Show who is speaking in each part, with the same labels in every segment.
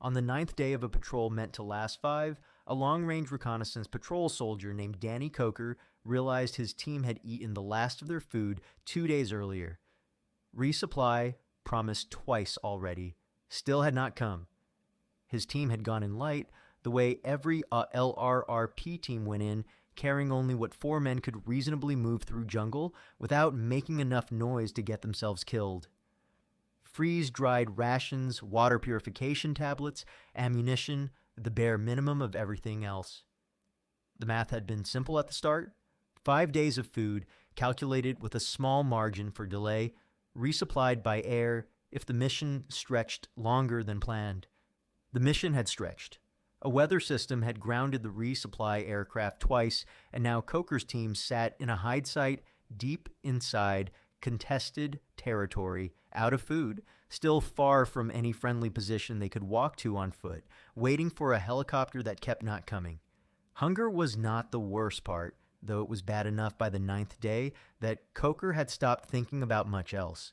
Speaker 1: On the ninth day of a patrol meant to last 5, a long-range reconnaissance patrol soldier named Danny Coker realized his team had eaten the last of their food 2 days earlier. Resupply, promised twice already, still had not come. His team had gone in light, the way every LRRP team went in, carrying only what 4 men could reasonably move through jungle without making enough noise to get themselves killed. Freeze-dried rations, water purification tablets, ammunition, the bare minimum of everything else. The math had been simple at the start. 5 days of food, calculated with a small margin for delay, resupplied by air if the mission stretched longer than planned. The mission had stretched. A weather system had grounded the resupply aircraft twice, and now Coker's team sat in a hide site deep inside contested territory, out of food, still far from any friendly position they could walk to on foot, waiting for a helicopter that kept not coming. Hunger was not the worst part, though it was bad enough by the 9th day that Coker had stopped thinking about much else.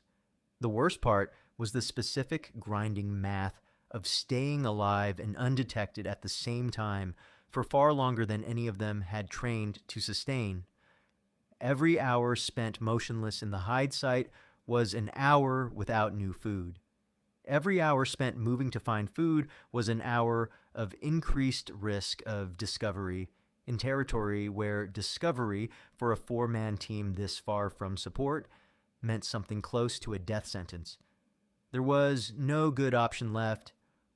Speaker 1: The worst part was the specific grinding math of staying alive and undetected at the same time for far longer than any of them had trained to sustain. Every hour spent motionless in the hide site was an hour without new food. Every hour spent moving to find food was an hour of increased risk of discovery in territory where discovery for a 4-man team this far from support meant something close to a death sentence. There was no good option left,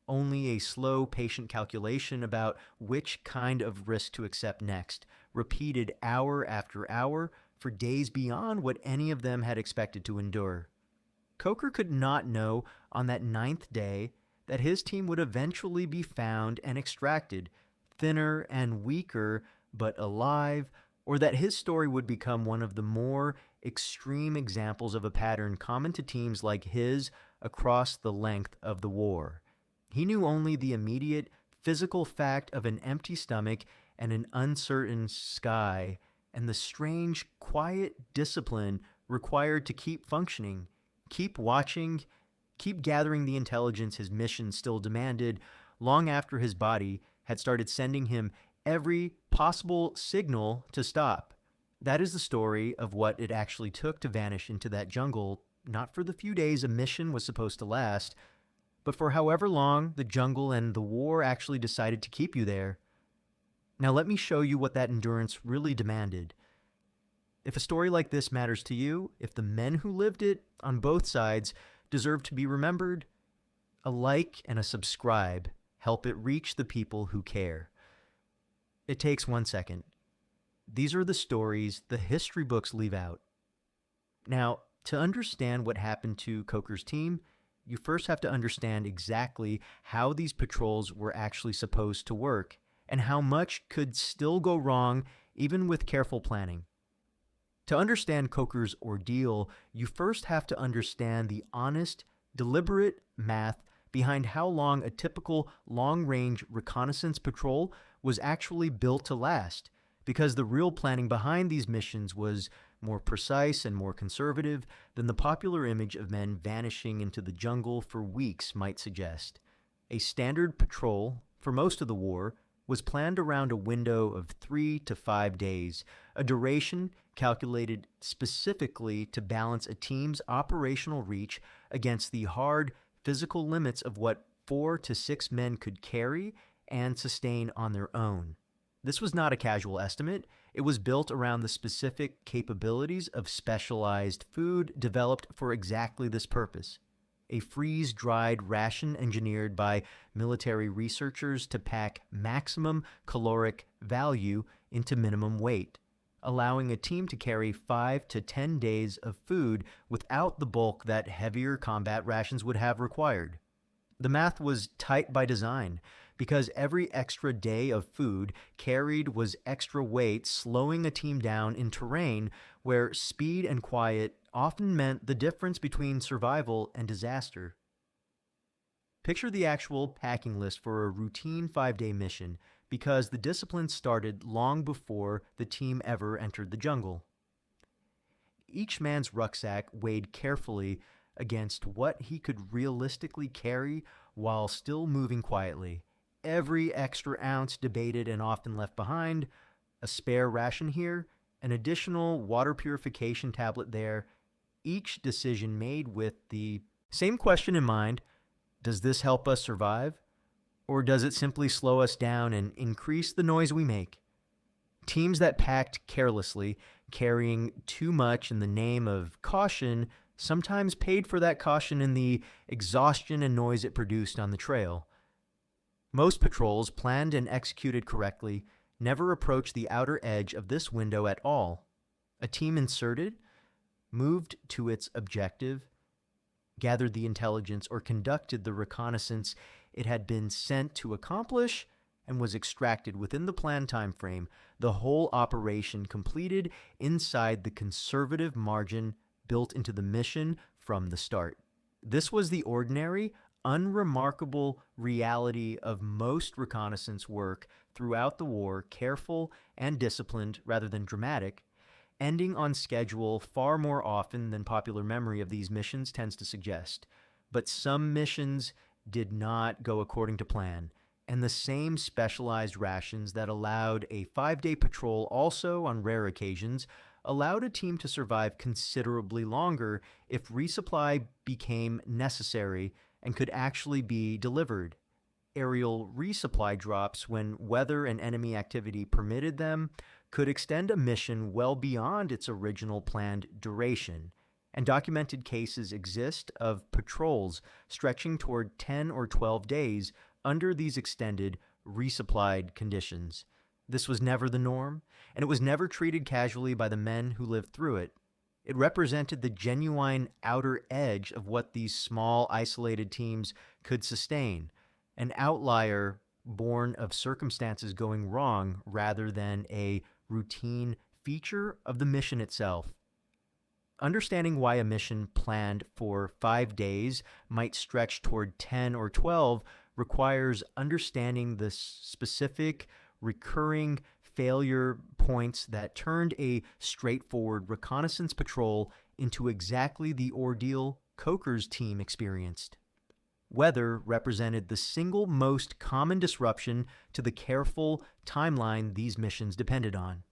Speaker 1: only a slow, patient calculation about which kind of risk to accept next, repeated hour after hour for days beyond what any of them had expected to endure. Coker could not know on that 9th day that his team would eventually be found and extracted, thinner and weaker, but alive, or that his story would become one of the more extreme examples of a pattern common to teams like his across the length of the war. He knew only the immediate physical fact of an empty stomach and an uncertain sky, and the strange, quiet discipline required to keep functioning, keep watching, keep gathering the intelligence his mission still demanded, long after his body had started sending him every possible signal to stop. That is the story of what it actually took to vanish into that jungle, not for the few days a mission was supposed to last, but for however long the jungle and the war actually decided to keep you there. Now let me show you what that endurance really demanded. If a story like this matters to you, if the men who lived it on both sides deserve to be remembered, a like and a subscribe help it reach the people who care. It takes 1 second. These are the stories the history books leave out. Now, to understand what happened to Coker's team, you first have to understand exactly how these patrols were actually supposed to work and how much could still go wrong even with careful planning. To understand Coker's ordeal, you first have to understand the honest, deliberate math behind how long a typical long-range reconnaissance patrol was actually built to last, because the real planning behind these missions was more precise and more conservative than the popular image of men vanishing into the jungle for weeks might suggest. A standard patrol, for most of the war, was planned around a window of 3 to 5 days, a duration calculated specifically to balance a team's operational reach against the hard physical limits of what 4 to 6 men could carry and sustain on their own. This was not a casual estimate. It was built around the specific capabilities of specialized food developed for exactly this purpose. A freeze-dried ration engineered by military researchers to pack maximum caloric value into minimum weight, allowing a team to carry 5 to 10 days of food without the bulk that heavier combat rations would have required. The math was tight by design, because every extra day of food carried was extra weight, slowing a team down in terrain where speed and quiet often meant the difference between survival and disaster. Picture the actual packing list for a routine 5-day mission, because the discipline started long before the team ever entered the jungle. Each man's rucksack weighed carefully against what he could realistically carry while still moving quietly. Every extra ounce debated and often left behind, a spare ration here, an additional water purification tablet there, each decision made with the same question in mind: does this help us survive? Or does it simply slow us down and increase the noise we make? Teams that packed carelessly, carrying too much in the name of caution, sometimes paid for that caution in the exhaustion and noise it produced on the trail. Most patrols, planned and executed correctly, never approached the outer edge of this window at all. A team inserted, moved to its objective, gathered the intelligence, or conducted the reconnaissance it had been sent to accomplish, and was extracted within the planned time frame, the whole operation completed inside the conservative margin built into the mission from the start. This was the ordinary, unremarkable reality of most reconnaissance work throughout the war, careful and disciplined rather than dramatic, ending on schedule far more often than popular memory of these missions tends to suggest. But some missions did not go according to plan, and the same specialized rations that allowed a 5-day patrol also, on rare occasions, allowed a team to survive considerably longer if resupply became necessary and could actually be delivered. Aerial resupply drops, when weather and enemy activity permitted them, could extend a mission well beyond its original planned duration, and documented cases exist of patrols stretching toward 10 or 12 days under these extended, resupplied conditions. This was never the norm, and it was never treated casually by the men who lived through it. It represented the genuine outer edge of what these small, isolated teams could sustain, an outlier born of circumstances going wrong rather than a routine feature of the mission itself. Understanding why a mission planned for 5 days might stretch toward 10 or 12 requires understanding the specific, recurring failure points that turned a straightforward reconnaissance patrol into exactly the ordeal Coker's team experienced. Weather represented the single most common disruption to the careful timeline these missions depended on.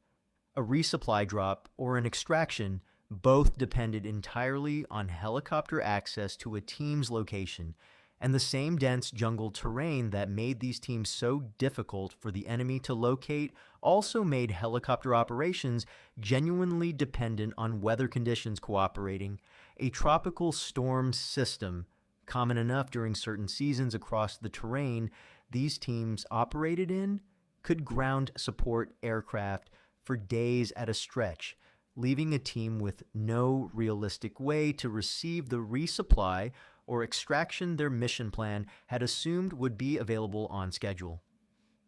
Speaker 1: A resupply drop or an extraction both depended entirely on helicopter access to a team's location, and the same dense jungle terrain that made these teams so difficult for the enemy to locate also made helicopter operations genuinely dependent on weather conditions cooperating. A tropical storm system, common enough during certain seasons across the terrain these teams operated in, could ground support aircraft for days at a stretch, leaving a team with no realistic way to receive the resupply or extraction their mission plan had assumed would be available on schedule.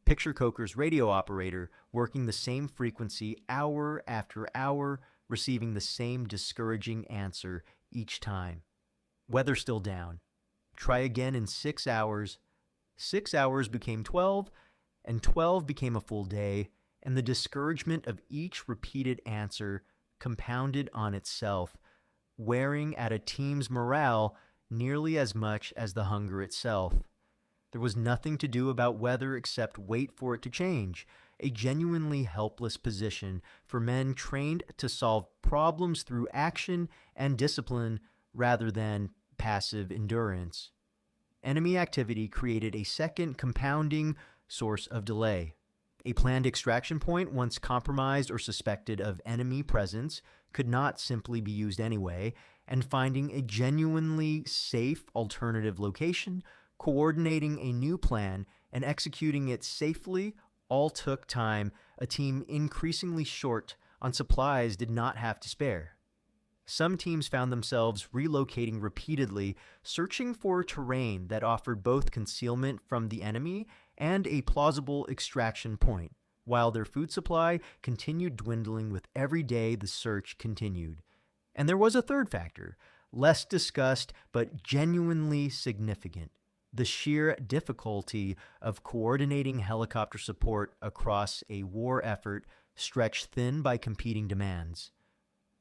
Speaker 1: Picture Coker's radio operator working the same frequency hour after hour, receiving the same discouraging answer each time. Weather still down. Try again in 6 hours. 6 hours became 12, and 12 became a full day, and the discouragement of each repeated answer compounded on itself, wearing at a team's morale nearly as much as the hunger itself. There was nothing to do about weather except wait for it to change, a genuinely helpless position for men trained to solve problems through action and discipline rather than passive endurance. Enemy activity created a second compounding source of delay. A planned extraction point, once compromised or suspected of enemy presence, could not simply be used anyway, and finding a genuinely safe alternative location, coordinating a new plan, and executing it safely all took time a team increasingly short on supplies did not have to spare. Some teams found themselves relocating repeatedly, searching for terrain that offered both concealment from the enemy and a plausible extraction point, while their food supply continued dwindling with every day the search continued. And there was a third factor, less discussed but genuinely significant: the sheer difficulty of coordinating helicopter support across a war effort stretched thin by competing demands.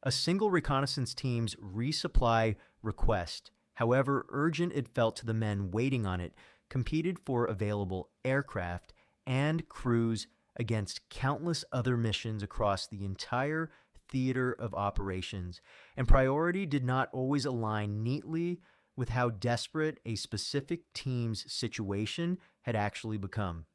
Speaker 1: A single reconnaissance team's resupply request, however urgent it felt to the men waiting on it, competed for available aircraft and crews against countless other missions across the entire theater of operations, and priority did not always align neatly with how desperate a specific team's situation had actually become.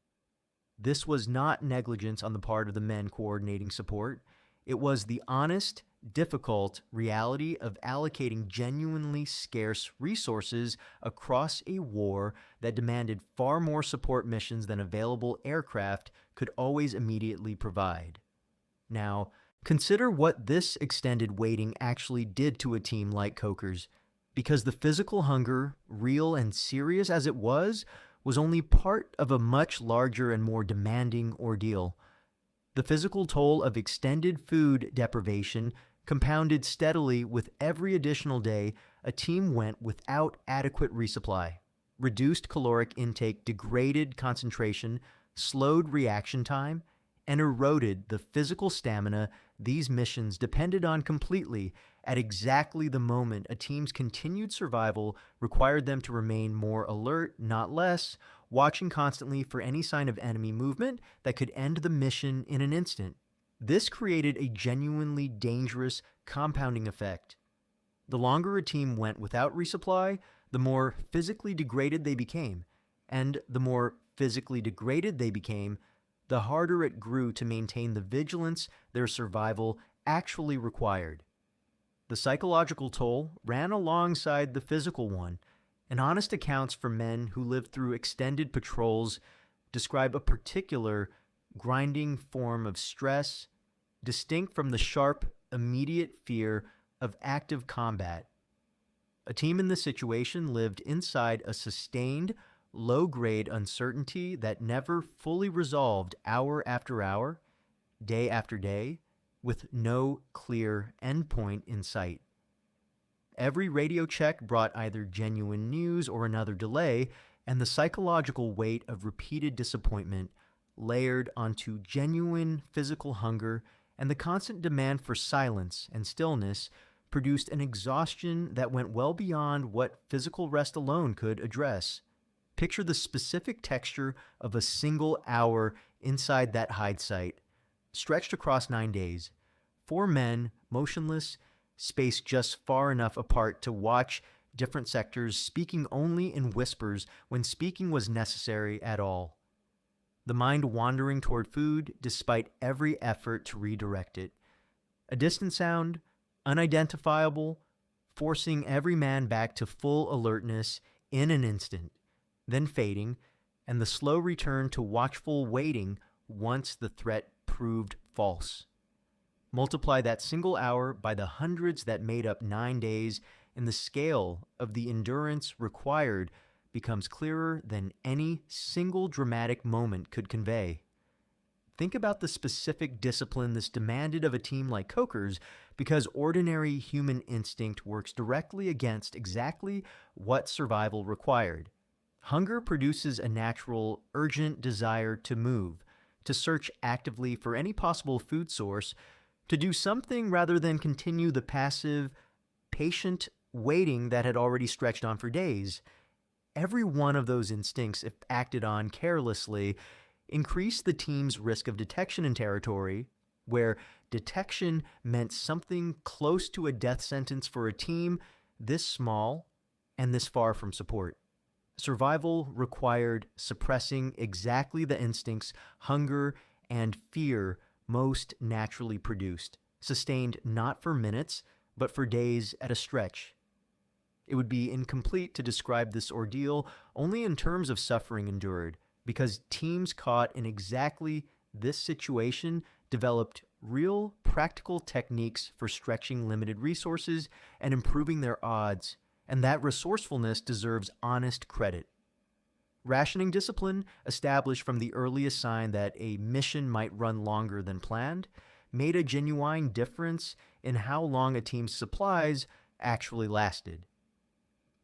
Speaker 1: This was not negligence on the part of the men coordinating support. It was the honest, difficult reality of allocating genuinely scarce resources across a war that demanded far more support missions than available aircraft could always immediately provide. Now, consider what this extended waiting actually did to a team like Coker's, because the physical hunger, real and serious as it was only part of a much larger and more demanding ordeal. The physical toll of extended food deprivation compounded steadily with every additional day a team went without adequate resupply. Reduced caloric intake degraded concentration, slowed reaction time, and eroded the physical stamina these missions depended on completely at exactly the moment a team's continued survival required them to remain more alert, not less, watching constantly for any sign of enemy movement that could end the mission in an instant. This created a genuinely dangerous compounding effect. The longer a team went without resupply, the more physically degraded they became, and the more physically degraded they became, the harder it grew to maintain the vigilance their survival actually required. The psychological toll ran alongside the physical one, and honest accounts from men who lived through extended patrols describe a particular grinding form of stress, distinct from the sharp, immediate fear of active combat. A team in this situation lived inside a sustained, low-grade uncertainty that never fully resolved hour after hour, day after day, with no clear endpoint in sight. Every radio check brought either genuine news or another delay, and the psychological weight of repeated disappointment layered onto genuine physical hunger and the constant demand for silence and stillness produced an exhaustion that went well beyond what physical rest alone could address. Picture the specific texture of a single hour inside that hide site, stretched across 9 days. 4 men, motionless, spaced just far enough apart to watch different sectors, speaking only in whispers when speaking was necessary at all. The mind wandering toward food despite every effort to redirect it. A distant sound, unidentifiable, forcing every man back to full alertness in an instant, then fading, and the slow return to watchful waiting once the threat proved false. Multiply that single hour by the hundreds that made up 9 days, and the scale of the endurance required becomes clearer than any single dramatic moment could convey. Think about the specific discipline this demanded of a team like Coker's, because ordinary human instinct works directly against exactly what survival required. Hunger produces a natural, urgent desire to move, to search actively for any possible food source, to do something rather than continue the passive, patient waiting that had already stretched on for days. Every one of those instincts, if acted on carelessly, increased the team's risk of detection in territory where detection meant something close to a death sentence for a team this small and this far from support. Survival required suppressing exactly the instincts hunger and fear most naturally produced, sustained not for minutes, but for days at a stretch. It would be incomplete to describe this ordeal only in terms of suffering endured, because teams caught in exactly this situation developed real practical techniques for stretching limited resources and improving their odds, and that resourcefulness deserves honest credit. Rationing discipline, established from the earliest sign that a mission might run longer than planned, made a genuine difference in how long a team's supplies actually lasted.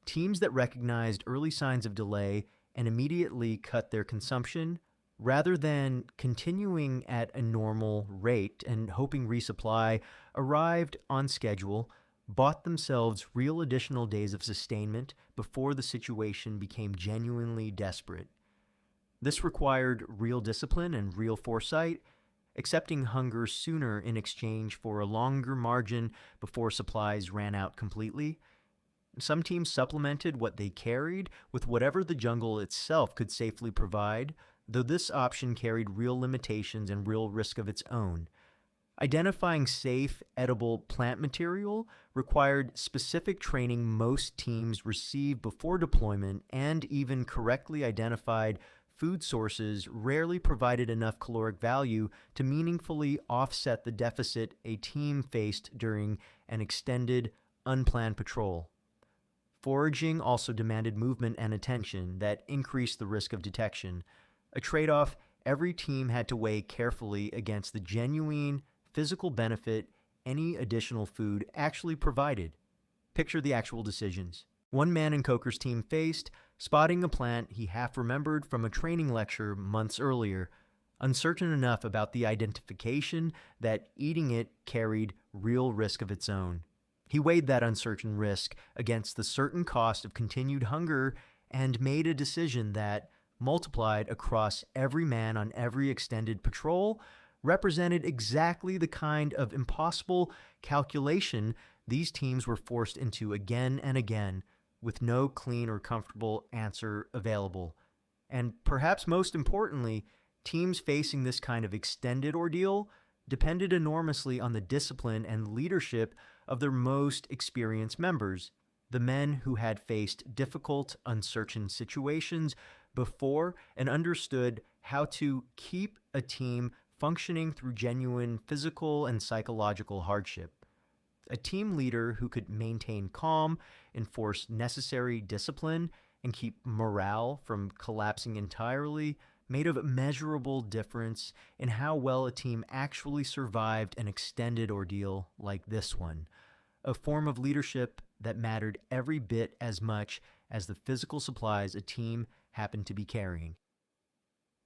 Speaker 1: Teams that recognized early signs of delay and immediately cut their consumption, rather than continuing at a normal rate and hoping resupply arrived on schedule, bought themselves real additional days of sustainment before the situation became genuinely desperate. This required real discipline and real foresight, accepting hunger sooner in exchange for a longer margin before supplies ran out completely. Some teams supplemented what they carried with whatever the jungle itself could safely provide, though this option carried real limitations and real risk of its own. Identifying safe, edible plant material required specific training most teams received before deployment, and even correctly identified food sources rarely provided enough caloric value to meaningfully offset the deficit a team faced during an extended, unplanned patrol. Foraging also demanded movement and attention that increased the risk of detection, a trade-off every team had to weigh carefully against the genuine physical benefit any additional food actually provided. Picture the actual decisions. One man in Coker's team faced spotting a plant he half remembered from a training lecture months earlier, uncertain enough about the identification that eating it carried real risk of its own. He weighed that uncertain risk against the certain cost of continued hunger and made a decision that, multiplied across every man on every extended patrol, represented exactly the kind of impossible calculation these teams were forced into again and again, with no clean or comfortable answer available. And perhaps most importantly, teams facing this kind of extended ordeal depended enormously on the discipline and leadership of their most experienced members, the men who had faced difficult, uncertain situations before and understood how to keep a team functioning through genuine physical and psychological hardship. A team leader who could maintain calm, enforce necessary discipline, and keep morale from collapsing entirely made a measurable difference in how well a team actually survived an extended ordeal like this one, a form of leadership that mattered every bit as much as the physical supplies a team happened to be carrying.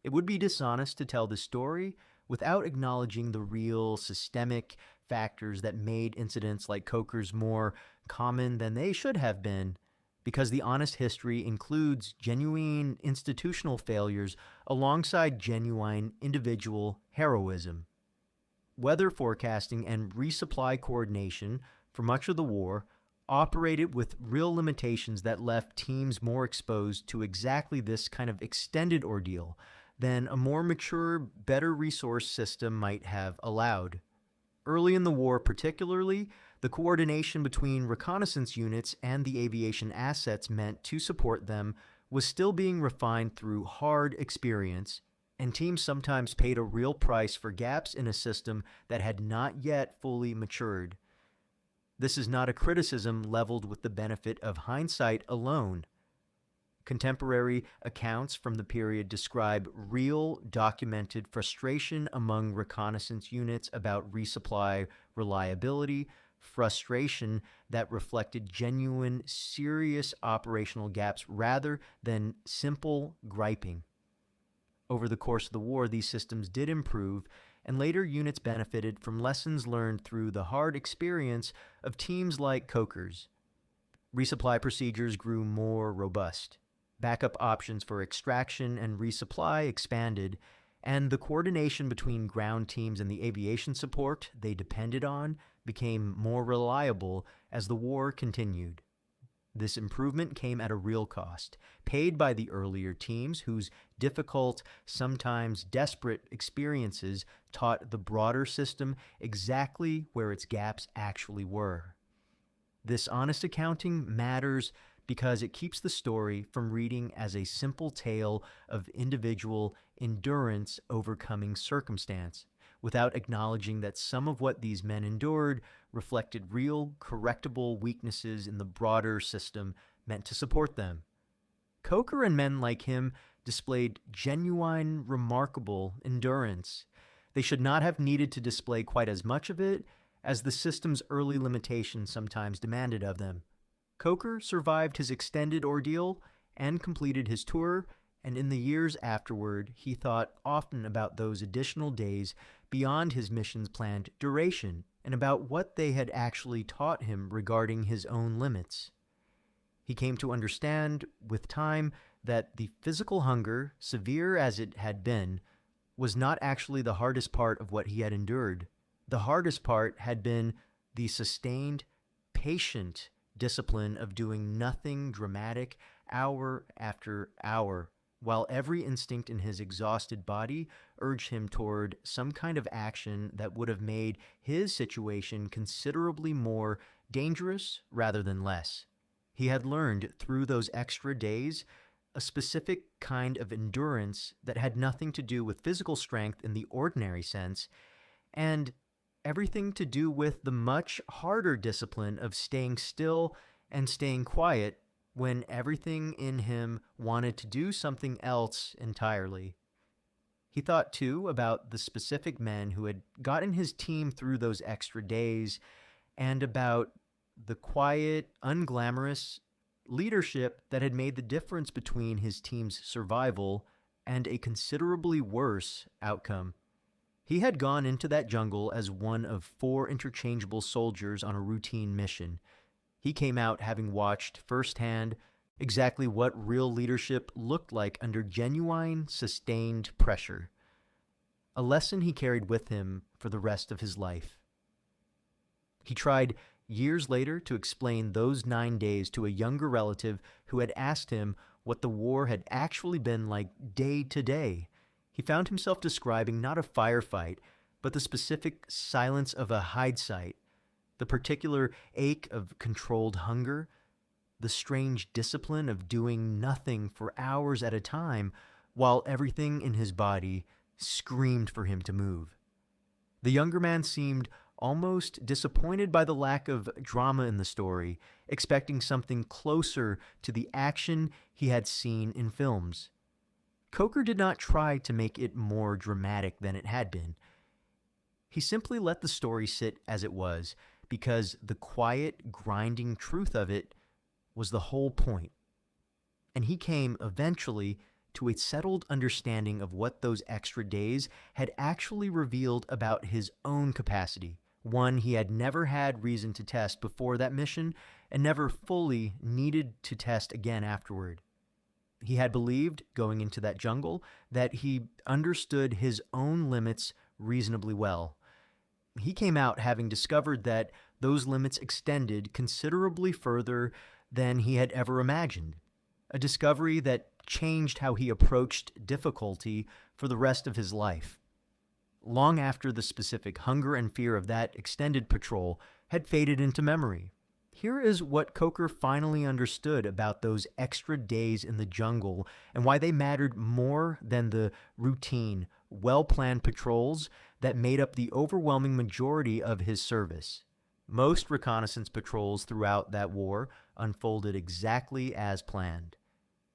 Speaker 1: It would be dishonest to tell this story without acknowledging the real systemic factors that made incidents like Coker's more common than they should have been, because the honest history includes genuine institutional failures alongside genuine individual heroism. Weather forecasting and resupply coordination for much of the war operated with real limitations that left teams more exposed to exactly this kind of extended ordeal than a more mature, better resource system might have allowed. Early in the war particularly, the coordination between reconnaissance units and the aviation assets meant to support them was still being refined through hard experience, and teams sometimes paid a real price for gaps in a system that had not yet fully matured. This is not a criticism leveled with the benefit of hindsight alone. Contemporary accounts from the period describe real, documented frustration among reconnaissance units about resupply reliability, frustration that reflected genuine, serious operational gaps rather than simple griping. Over the course of the war, these systems did improve, and later units benefited from lessons learned through the hard experience of teams like Coker's. Resupply procedures grew more robust. Backup options for extraction and resupply expanded, and the coordination between ground teams and the aviation support they depended on became more reliable as the war continued. This improvement came at a real cost, paid by the earlier teams whose difficult, sometimes desperate experiences taught the broader system exactly where its gaps actually were. This honest accounting matters because it keeps the story from reading as a simple tale of individual endurance overcoming circumstance, without acknowledging that some of what these men endured reflected real, correctable weaknesses in the broader system meant to support them. Coker and men like him displayed genuine, remarkable endurance. They should not have needed to display quite as much of it as the system's early limitations sometimes demanded of them. Coker survived his extended ordeal and completed his tour, and in the years afterward, he thought often about those additional days beyond his mission's planned duration, and about what they had actually taught him regarding his own limits. He came to understand, with time, that the physical hunger, severe as it had been, was not actually the hardest part of what he had endured. The hardest part had been the sustained, patient discipline of doing nothing dramatic hour after hour, while every instinct in his exhausted body urged him toward some kind of action that would have made his situation considerably more dangerous rather than less. He had learned through those extra days a specific kind of endurance that had nothing to do with physical strength in the ordinary sense, and everything to do with the much harder discipline of staying still and staying quiet when everything in him wanted to do something else entirely. He thought, too, about the specific men who had gotten his team through those extra days, and about the quiet, unglamorous leadership that had made the difference between his team's survival and a considerably worse outcome. He had gone into that jungle as one of 4 interchangeable soldiers on a routine mission. He came out having watched firsthand exactly what real leadership looked like under genuine, sustained pressure. A lesson he carried with him for the rest of his life. He tried years later to explain those 9 days to a younger relative who had asked him what the war had actually been like day to day. He found himself describing not a firefight, but the specific silence of a hide site, the particular ache of controlled hunger, the strange discipline of doing nothing for hours at a time while everything in his body screamed for him to move. The younger man seemed almost disappointed by the lack of drama in the story, expecting something closer to the action he had seen in films. Coker did not try to make it more dramatic than it had been. He simply let the story sit as it was, because the quiet, grinding truth of it was the whole point. And he came, eventually, to a settled understanding of what those extra days had actually revealed about his own capacity, one he had never had reason to test before that mission and never fully needed to test again afterward. He had believed, going into that jungle, that he understood his own limits reasonably well. He came out having discovered that those limits extended considerably further than he had ever imagined, a discovery that changed how he approached difficulty for the rest of his life. Long after the specific hunger and fear of that extended patrol had faded into memory, here is what Coker finally understood about those extra days in the jungle and why they mattered more than the routine, well-planned patrols that made up the overwhelming majority of his service. Most reconnaissance patrols throughout that war unfolded exactly as planned.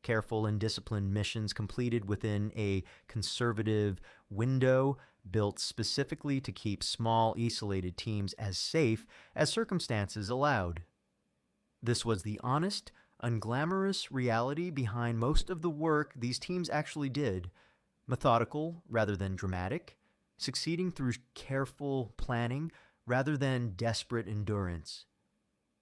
Speaker 1: Careful and disciplined missions completed within a conservative window built specifically to keep small, isolated teams as safe as circumstances allowed. This was the honest, unglamorous reality behind most of the work these teams actually did, methodical rather than dramatic, succeeding through careful planning rather than desperate endurance.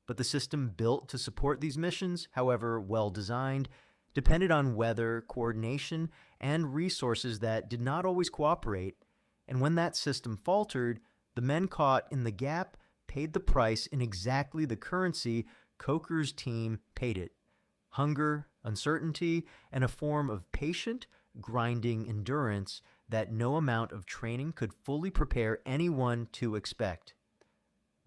Speaker 1: But the system built to support these missions, however well designed, depended on weather, coordination, and resources that did not always cooperate, and when that system faltered, the men caught in the gap paid the price in exactly the currency Coker's team paid it: hunger, uncertainty, and a form of patient, grinding endurance that no amount of training could fully prepare anyone to expect.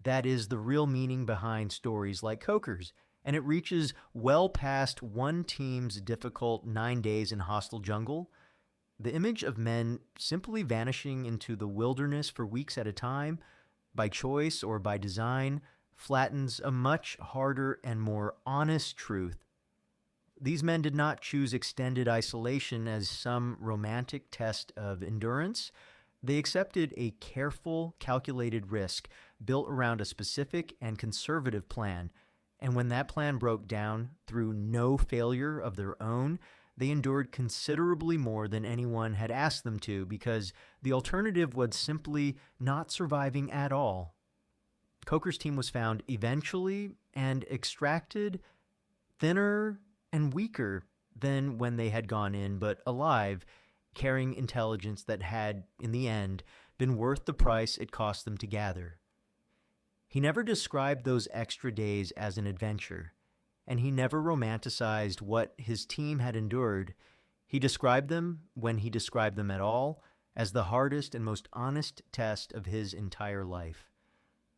Speaker 1: That is the real meaning behind stories like Coker's, and it reaches well past one team's difficult 9 days in hostile jungle. The image of men simply vanishing into the wilderness for weeks at a time, by choice or by design, flattens a much harder and more honest truth. These men did not choose extended isolation as some romantic test of endurance. They accepted a careful, calculated risk built around a specific and conservative plan, and when that plan broke down through no failure of their own, they endured considerably more than anyone had asked them to, because the alternative was simply not surviving at all. Coker's team was found eventually and extracted thinner and weaker than when they had gone in, but alive, carrying intelligence that had, in the end, been worth the price it cost them to gather. He never described those extra days as an adventure, and he never romanticized what his team had endured. He described them, when he described them at all, as the hardest and most honest test of his entire life.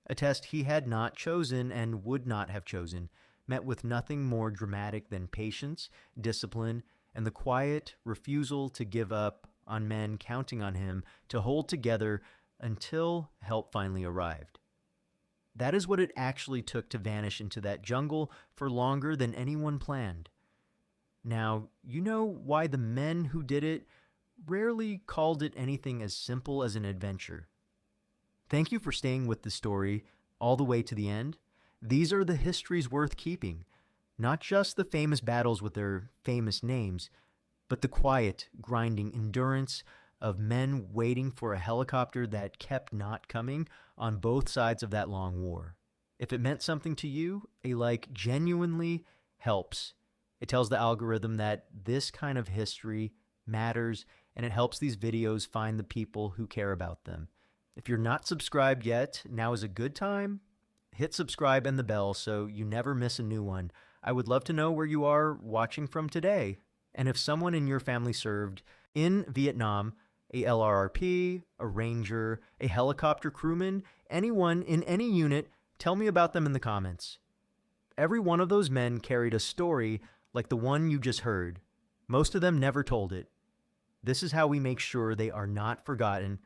Speaker 1: A test he had not chosen and would not have chosen, met with nothing more dramatic than patience, discipline, and the quiet refusal to give up on men counting on him to hold together until help finally arrived. That is what it actually took to vanish into that jungle for longer than anyone planned. Now, you know why the men who did it rarely called it anything as simple as an adventure. Thank you for staying with the story all the way to the end. These are the histories worth keeping, not just the famous battles with their famous names, but the quiet, grinding endurance of men waiting for a helicopter that kept not coming on both sides of that long war. If it meant something to you, a like genuinely helps. It tells the algorithm that this kind of history matters, and it helps these videos find the people who care about them. If you're not subscribed yet, now is a good time. Hit subscribe and the bell so you never miss a new one. I would love to know where you are watching from today. And if someone in your family served in Vietnam, a LRRP, a ranger, a helicopter crewman, anyone in any unit, tell me about them in the comments. Every one of those men carried a story like the one you just heard. Most of them never told it. This is how we make sure they are not forgotten,